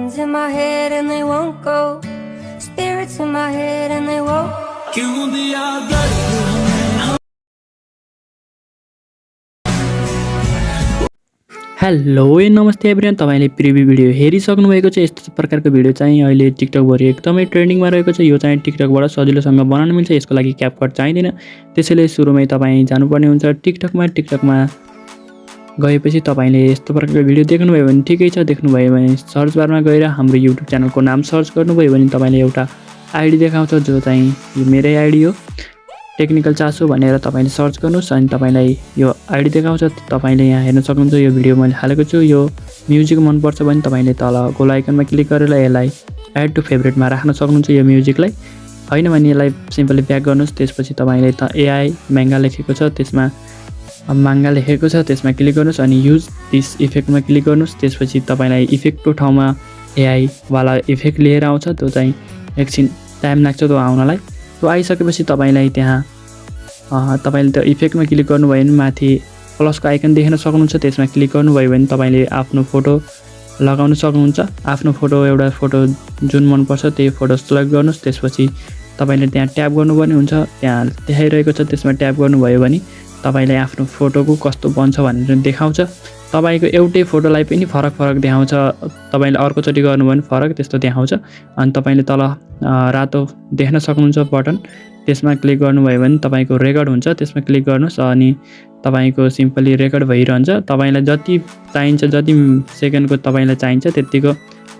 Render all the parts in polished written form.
Demons in my head and they won't go. Spirits in my head and they won't. Hello नमस्ते everyone, तपाईले preview video हेरिसक्नु भएको छ। यस्तो प्रकारको video चाहिँ अहिले टिकटक भरि एकदमै ट्रेन्डिङमा रहेको छ। यो चाहिँ टिकटकबाट सजिलोसँग बनाउन मिल्छ। यसको लागि क्यापकट चाहिँदैन, त्यसैले सुरुमै तपाईँ जानुपर्ने हुन्छ टिकटकमा गएपछि तपाईले यस्तो प्रकारको भिडियो देख्नुभयो भने ठिकै छ। देख्नुभयो भने सर्च बारमा गएर हाम्रो युट्युब च्यानलको नाम सर्च गर्नुभयो भने तपाईले एउटा आइडी देखाउँछ, जो चाहिँ यो मेरै आइडी हो। टेक्निकल चासो भनेर तपाईले सर्च गर्नुस् अनि तपाईलाई यो आइडी देखाउँछ। तपाईले यहाँ हेर्न सक्नुहुन्छ, यो भिडियो मैले हालेको छु। यो म्युजिक मन पर्छ भने तपाईले तल गोल आइकनमा क्लिक गरेर यसलाई एड टु फेभरेटमा राख्न सक्नुहुन्छ। यो म्युजिकलाई हैन भने यसलाई सिम्पली ब्याक गर्नुस्। त्यसपछि तपाईले त AI Manga लेखेको छ, त्यसमा मांगा लेखेको छ, त्यसमा क्लिक गर्नुस् अनि युज दिस इफेक्टमा क्लिक गर्नुस्। त्यसपछि तपाईलाई इफेक्टको ठाउँमा AI वाला इफेक्ट लिएर आउँछ। त्यो चाहिँ एकछिन टाइम लाग्छ त्यो आउनलाई। त्यो आइसकेपछि तपाईलाई त्यहाँ तपाईले त इफेक्टमा क्लिक गर्नुभयो भने माथि प्लसको आइकन देख्न सक्नुहुन्छ। त्यसमा क्लिक गर्नुभयो भने तपाईले आफ्नो फोटो लगाउन सक्नुहुन्छ। आफ्नो फोटो एउटा फोटो जुन मन पर्छ त्यही फोटो सिलेक्ट गर्नुस्। त्यसपछि तपाईले त्यहाँ ट्याप गर्नुपर्ने हुन्छ। त्यहाँ देखाइरहेको छ, त्यसमा ट्याप गर्नुभयो भने तपाईले आफ्नो फोटोको कस्तो बन्छ भनेर देखाउँछ। तपाईको एउटै फोटोलाई पनि फरक देखाउँछ। तपाईले अर्कोचोटि गर्नुभयो भने फरक त्यस्तो देखाउँछ। अनि तपाईले तल रातो देख्न सक्नुहुन्छ बटन, त्यसमा क्लिक गर्नुभयो भने तपाईको रेकर्ड हुन्छ। त्यसमा क्लिक गर्नुस् अनि तपाईको सिम्पली रेकर्ड भइरहन्छ। तपाईलाई जति चाहिन्छ, जति सेकेन्डको तपाईलाई चाहिन्छ त्यतिको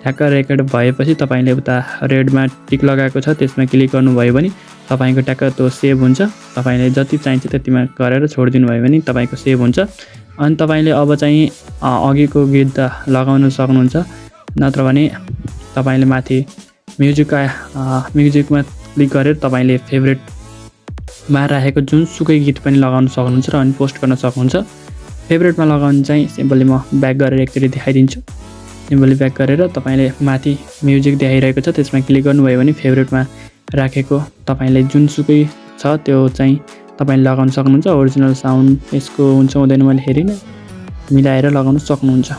ठ्याक्क रेकर्ड भएपछि तपाईले उता रेडमा टिक लगाएको छ, त्यसमा क्लिक गर्नुभयो भने तपाईको ट्याक्क त्यो सेभ हुन्छ। तपाईले जति चाहिन्छ त्यतिमा गरेर छोडिदिनु भयो भने तपाईको सेभ हुन्छ। अनि तपाईले अब चाहिँ अघिको गीत लगाउन सक्नुहुन्छ। नत्र भने तपाईले माथि म्युजिकमा क्लिक गरेर तपाईले फेभरेटमा राखेको जुनसुकै गीत पनि लगाउन सक्नुहुन्छ र अनि पोस्ट गर्न सक्नुहुन्छ। फेभरेटमा लगाउन चाहिँ सिम्पली म ब्याक गरेर एकचोटि देखाइदिन्छु। सिम्पली ब्याक गरेर तपाईले माथि म्युजिक देखाइरहेको छ, त्यसमा क्लिक गर्नुभयो भने फेभरेटमा राखेको तपाईले जुनसुकै छ त्यो चाहिँ तपाईले लगाउन सक्नुहुन्छ। ओरिजिनल साउन्ड यसको हुन्छ हुँदैन मैले हेरिनँ, मिलाएर लगाउन सक्नुहुन्छ।